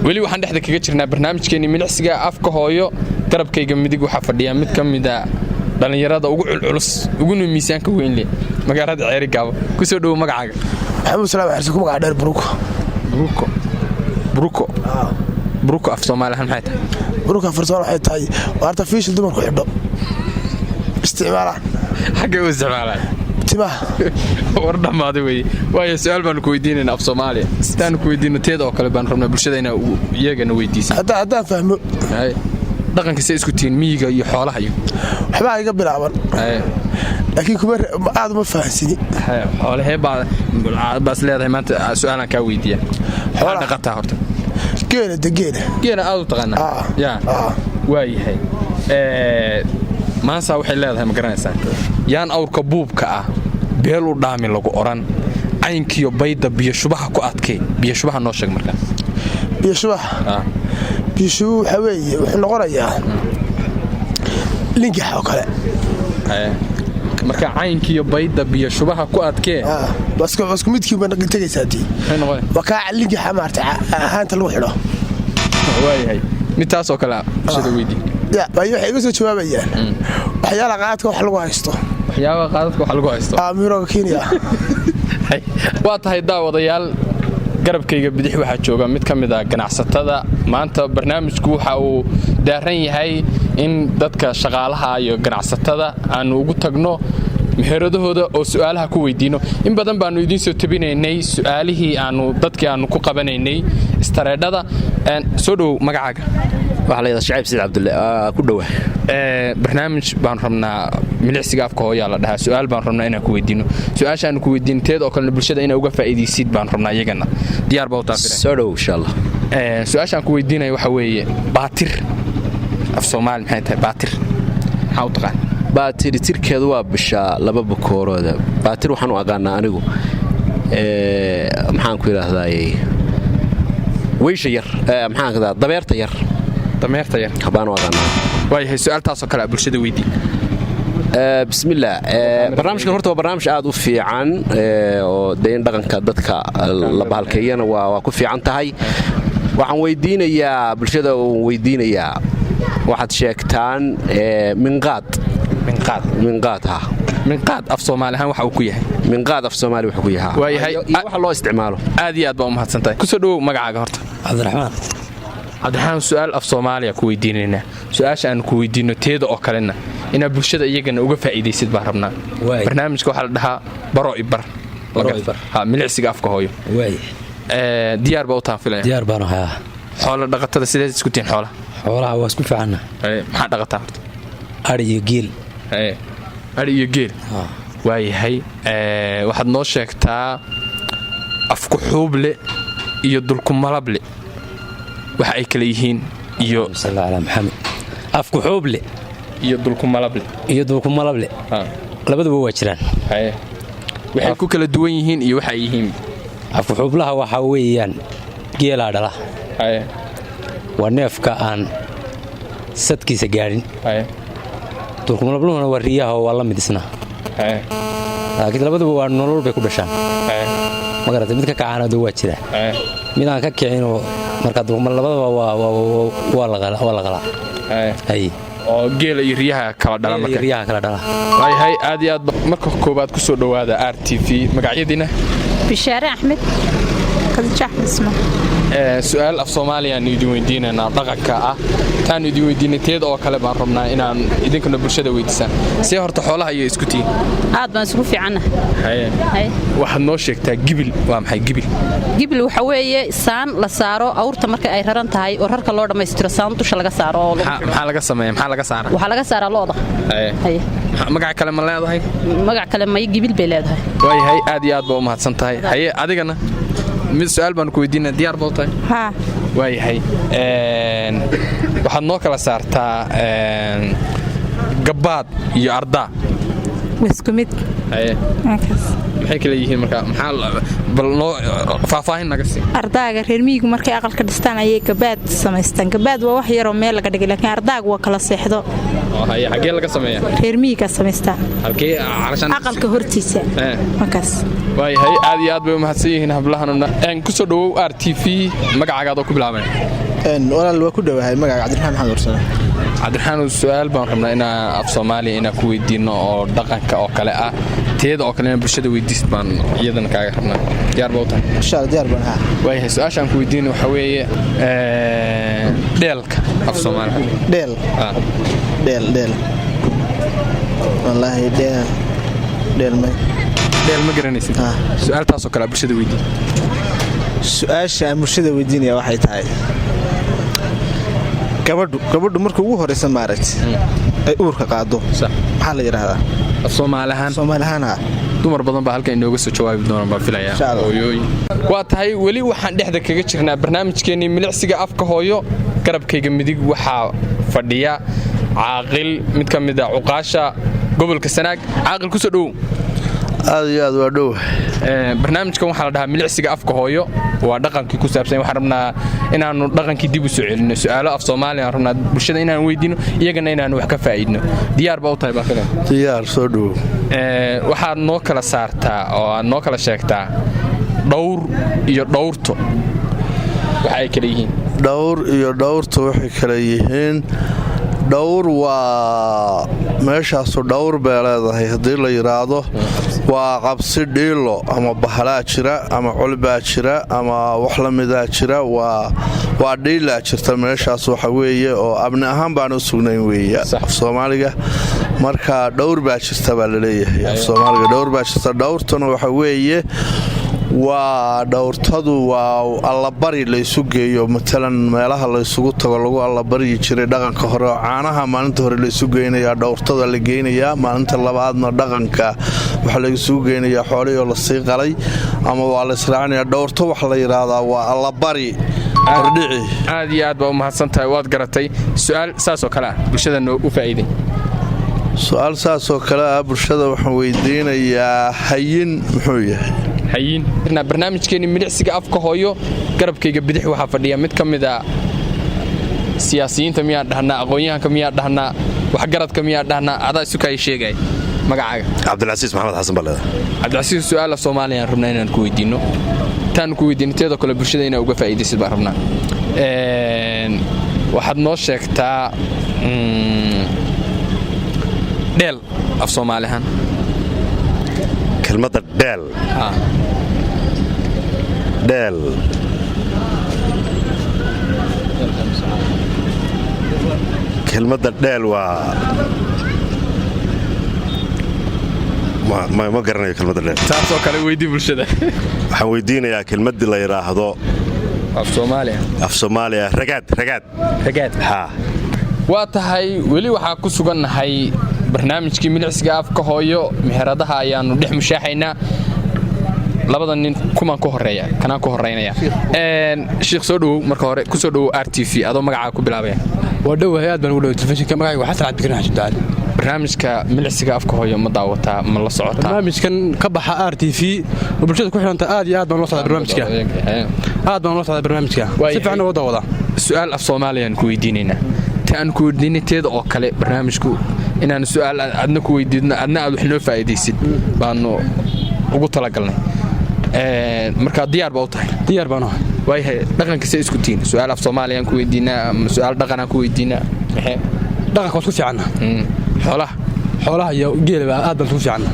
weli waxaan dhexda kaga jirnaa barnaamijkeennii milicsiga afka hooyo garabkayga midig waxaa fadhiya mid ka mid a dhallinyarada ugu culculus uguna miisaanka weyn leh magaalada Ceerigaabo ku soo dhow magacaaga maxamuud salaam xirsi ku magac dheer Bruko af Soomaali ahaan maxay tahay Bruko af Soomaali waxay tahay waarta fiishil dumarku xidho isticmaalaan xagee u isticmaalaan timaha war dhamaaday way waayo su'aal baan ku weydiinaynaa af Soomaaliya sidaan ku weydiino teeda oo kale baan rabnaa bulshada inay iyagana weydiisay haddaan fahmo dhaqanka say isku tiin miyiga iyo xoolaha iyo waxbaa iga bilaaban laakiin kuma aad uma fahansini xoolaha baas leedahay maanta su'aalan ka weydiiya xoolaha dhaqataa horta geela aad u taqaanaa yaa waayahay maanta waxay leedahay ma garanaysaa yaan awrka buubka ah beel u dhaami lagu oran caynkiyo bayda biyo shubaha ku adkay biyo shubaha noo sheeg markaa biyo shubaha waxa weeye wuxuu noqonayaa lingax oo kale marka caynkiyo bayda biyo shubaha ku adkee basku midkii ma tagaysaati wakaa lingax maarta ahaanta lagu xidho waayahay mid taas oo kale bulshada weydii waxay iga soo jawaabayaan waxyaalaha qaadka wax lagu haysto amiroga Kenya waa tahay daawadayaal garabkayga bidix waxaa jooga mid ka mid ah ganacsatada maanta barnaamijku waxa uu daaran yahay in dadka shaqaalaha iyo ganacsatada aanu ugu tagno meheradahooda oo su'aalaha ku weydiino in badan baanu idin soo tabinaynay su'aalihii dadkii aanu ku qabanaynay istareedhada soo dhow magacaaga waxa la yiraahdaa Shaciib Said Cabdulle ku dhaw barnaamij baan rabnaa milicsiga afka hooyo la dhahaa su'aal baan rabnaa inaan ku weydiino su'aashaan ku weydiinteed oo kale bulshada inay uga faa'iideysid baan rabnaa iyagana diyaar baa u taafireen soo dhow insha Allah su'aashaan ku weydiinayo waxa weeye baatir af Soomaali maxay tahay baatir maxaa u taqaan baatir tirkeedu waa bisha laba bakoorooda baatir waxaan u aqaanaa anigu maxaan ku yiraahdaa weysha yar maxaan ka dabeerta yar habaan u aqaanaa waayahay su'aaltaas oo kale bulshada weydii bismillaah barnaamijkan horta waa barnaamij aad u fiican oo deyn dhaqanka dadka la bahalkeeyana waa ku fiican tahay waxaan weydiinayaa bulshada oo weydiinayaa waxaad sheegtaan minqaad af Soomaali ahaan waxa uu ku yahay minqaad af Soomaali waxa ku yahay waayahay waxa loo isticmaalo aad iyo aad baa u mahadsantahay ku soo dhow magacaaga horta Cabdiraxmaan su'aal af Soomaaliya ku weydiinayna su'aasha aan ku weydiino teeda oo kalena ina bulshada iyagana uga faa'iideysid baan rabnaa barnaamijka waxa la dhahaa baro ibar milicsiga afka hooyo diyaar baa u taafilaya diyaar baan ahaa xoolo dhaqatada sidee isku tiin xoolaha waa isku fiicana maxaa dhaqataa horta ari iyo geel waayahay waxaad noo sheegtaa afku xuuble iyo dulku malable waxa ay kala yihiin iyo maxamed afku xuuble iyo dulku malable labaduba waa jiraan waxay ku kala duwan yihiin iyo waxa ay yihiin afku xuublaha waxa weeyaan geelaa dhala waa neefka aan sadkiisa gaadhin dulku malabluhuna waa riyaha oo waa la mid isna laakiin labaduba waa nolol bay ku dhashaan magarata mid ka kacaanado waa jira mid aan ka kicinoo marka labadaba waa la qalaa oo geela iyo riyaha kala dhala waayahay aad iyo aad marka koobaad ku soo dhowaada RTV magacyadiina Bishaare Axmed Khadija Isma su'aal af Soomaaliya aan idin weydiinayna dhaqanka ah taan idin weydiinateed oo kale baan rabnaa inaan idinkuna bulshada weydiisaan si horta xoolaha iyo isku tiin aad baan isku fiicanahay waxaad noo sheegtaa gibil waa maxay gibil waxa weeye saan la saaro awrta marka ay raran tahay oo rarka loo dhameystiro saan dusha laga saaro oo maxaa laga sameeyaa maxaa laga saaraa waxa laga saaraa looda magac kale ma leedahay magac kale ma gibil bay leedahay waayahay aad iyo aad baa u mahadsantahay haye adigana mid su'aal baan ku weydiinaa diyaar baa u tahay waayahay waxaad noo kala saartaa gabaad iyo ardaa isku mid maxay kala yihiin marka bal noo faahfaahin naga sii ardaaga reer miyigu markay aqalka dhistaan ayay gabaad samaystaan gabaad waa wax yaroo meel laga dhigay laakiin ardaaga waa kala seexdo xagee laga sameeyaa reer miyiga samaystaan halkee aqalka hortiisa markaas waayahay aad iyo aad bay u mahadsan yihiin hablahanuna ku soo dhawow RTV magacaaga ku bilaabay walaal waa ku dhawahay magaca Cabdiraxmaan Maxamed Warsame cabdiraxmaan su'aal baan rabnaa inaan af Soomaaliya inaan ku weydiino oo dhaqanka oo kale ah teeda oo kale in bulshada weydiist baan iyadana kaaga rabnaa diyaar baa u tahay insha Allah diyaar baan waayahay su'aashaan ku weydiino waxa weeye dheelka af Soomaaliya dheel wallahi dheel ma garanaysid su'aaltaas oo kale bulshada weydiin su'aasha bulshada weydiinaya waxay tahay gabadhu markuu ugu horeysa maaragtay ay uurka qaado maxaa la yiraahdaa Soomaalihaan dumar badan baa halkan inooga soo jawaabi doona baan filayaa hooyooyin waa tahay weli waxaan dhexda kaga jirnaa barnaamijkeennii milicsiga afka hooyo garabkayga midig waxaa fadhiya caaqil mid ka mid ah cuqaasha gobolka Sanaag caaqil ku soo dhawow aad iyo aad waa dhow barnaamijkan waxaa la dhahaa milicsiga afka hooyo waa dhaqankii ku saabsan waxaan rabnaa inaanu dhaqankii dib u soo celino su'aalo af Soomaaliya aan rabnaa bulshada inaan weydiino iyagana inaan wax ka faa'iidno diyaar baa u tahay baa kale diyaar soo dhow waxaad noo kala saartaa oo aad noo kala sheegtaa dhowr iyo dhowrto waxa ay kala yihiin dhowr iyo dhowrto waxay kala yihiin dhowr waa meeshaasu dhowr bee leedahay haddii la yidhaahdo waa qabsi dhiilo ama bahalaa jira ama culbaa jira ama wax la midaa jira waa dhiilaa jirta meeshaas waxa weeye oo abni ahaan baan u sugnayn weeye af soomaaliga marka dhowr baa jirta baa laleeyahay af soomaaliga dhowr baa jirta dhowrtuna waxa weeye waa dhowrtadu waa allabari laysu geeyo matalan meelaha laysugu tago lagu allabaryi jiray dhaqanka hore oo caanaha maalinta hore laysu geynayaa dhowrtada la geynayaa maalinta labaadna dhaqanka waxaa laysugu geynayaa xoolihii oo lasii qalay ama waa la israacinayaa dhowrto waxa la yidhaahdaa waa allabari hordhici aad iyo aad baa u mahadsantahay waad garatay su'aal saasoo kale ah bulshada noo u faa'iiday su'aal saasoo kale ah bulshada waxaan weydiinayaa hayin muxuu yahay barnaamijkeeni milicsiga afka hooyo garabkayga bidix waxaa fadhiya mid ka mid a siyaasiyiinta miyaa dhahnaa aqoon-yahanka miyaa dhahnaa waxgaradka miyaa dhahnaa adaa isu kaay sheegay magacaaga cabdilcasiis maxamed xasan baa leedahay cabdilcasiis su'aal af Soomaaliya rabnaa inaan ku weydiino taan ku weydiino teeda kale bulshada inaa uga faa'iidaysid baan rabnaa waxaad noo sheegtaa dheel af Soomaalihan kelmadda dheel kelmadda dheel waa ma garanayo kelmadda dheel taasoo kale weydii bulshada waxaan weydiinayaa kelmaddii la yidhaahdo af Soomaaliya ragaad waa tahay weli waxaa ku sugannahay barnaamijkii milicsiga afka hooyo meheradaha ayaanu dhex mushaaxaynaa labada nin kumaan ku horeeya kanaan ku horeynaya sheekh soo dhawow marka hore ku soo dhawow RTV adoo magacaaga ku bilaabaya waa dhowahay aad baan ugu dhaw telefishinka magacayga xasan cabdikariin xasan daali barnaamijka milicsiga afka hooyo ma daawataa ma la socotaa barnaamijkan ka baxa RTV oo bulshada ku xiranta aad iyo aad baan la socdaa barnaamijka si fiican uga daawadaa su'aal af Soomaaliyan ku weydiinaynaa taan ku weydiinateeda oo kale barnaamijku inaan su'aal adna ku weydiidno adna aad wax noo faa'iidaysid baanu ugu talagalnay marka diyaar baa u tahay diyaar baan ahay waayahay dhaqanka see isku tiin su'aal af Soomaaliyan ku weydiinaa ama su'aal dhaqanaan ku weydiinaa maxay dhaqanka waa isku fiicanna xoolaha iyo geela aad baan isku fiicanna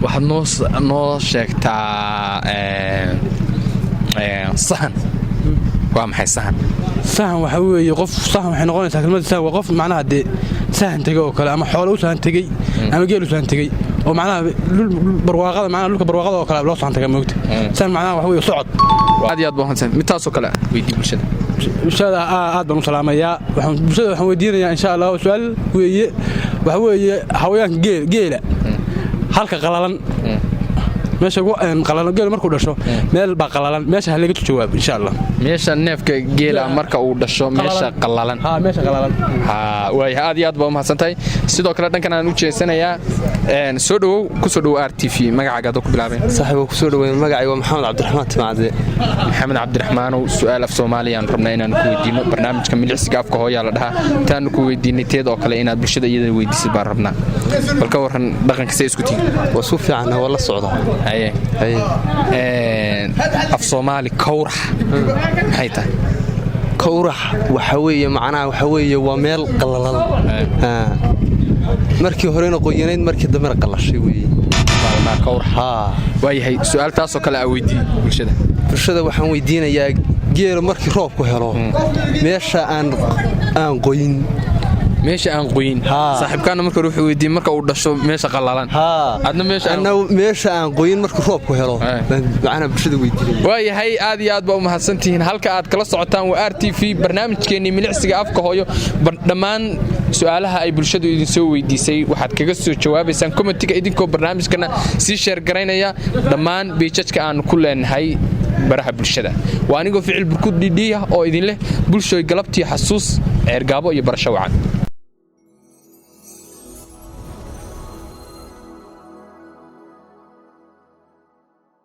waxaad noo sheegtaa sahan waa maxay sahan waxa weeye qof sahan waxay noqonaysaa kelmadda sahan waa qof macnaha dee sahan tegay oo kale ama xoolo u sahan tegey ama geel u sahan tegey oo macnaha dhulka barwaaqada oo kale loo sahan tagay moogta sahan macnaha waxa weeye socod aad iyo aad baan mid taasoo kale weydii bulshada aad baan u salaamayaa bulshada waxaan weydiinayaa insha Allah su'aal weeye waxa weeye hawayaanka geela halka qalalan meesha ugu qalalan geel markuu dhasho meel baa qalalan meesha halaga jawaab insha Allah meesha neefka geela marka uu dhasho meesha qalalan meesha qalalan way aad iyo aad baa u mahadsantahay sidoo kale dhankan aan u jeesanayaa soo dhawow ku soo dhawow RTV magacaaga ku bilaabay saaxiib ku soo dhaweey magacayga Maxamed Cabdiraxmaan Timacade Maxamed Cabdiraxmaan oo su'aal af Soomaaliyan rabnaa inaan ku weydiino barnaamijka milicsiga afka hooyaa la dhahaa taan ku weydiinay teed oo kale inaad bulshada iyada weydiisid baan rabnaa balka waran dhaqanka say isku tiin waa soo fiican waa la socdaa haye af Soomaali kawrax maxay tahay kawrax waxa weeye macnaha waxa weeye waa meel qalalan markii horena qoyanayd markii dambena qalashay weeye waayahay su'aaltaasoo kale aa weydiin bulshada waxaan weydiinayaa geelo markii roobku helo meesha aan qoyin meesha aan qoyin saaxiibkaana marka wuxuu weydiin marka uu dhasho meesha qalalan adna meesha aan qoyin markii roobku helo macna bulshada weydiinaya waayahay aad iyo aad baa u mahadsantihiin halka aad kala socotaan waa RTV barnaamijkeennii milicsiga afka hooyo dhammaan su'aalaha ay bulshadu idin soo weydiisay waxaad kaga soo jawaabaysaan commentiga idinkoo barnaamijkana sii sheer garaynaya dhammaan beejajka aan ku leenahay baraha bulshada waa anigoo ficil burkud dhidhiya oo idin leh bulshooy galabtii xasuus ceergaabo iyo barasho wacan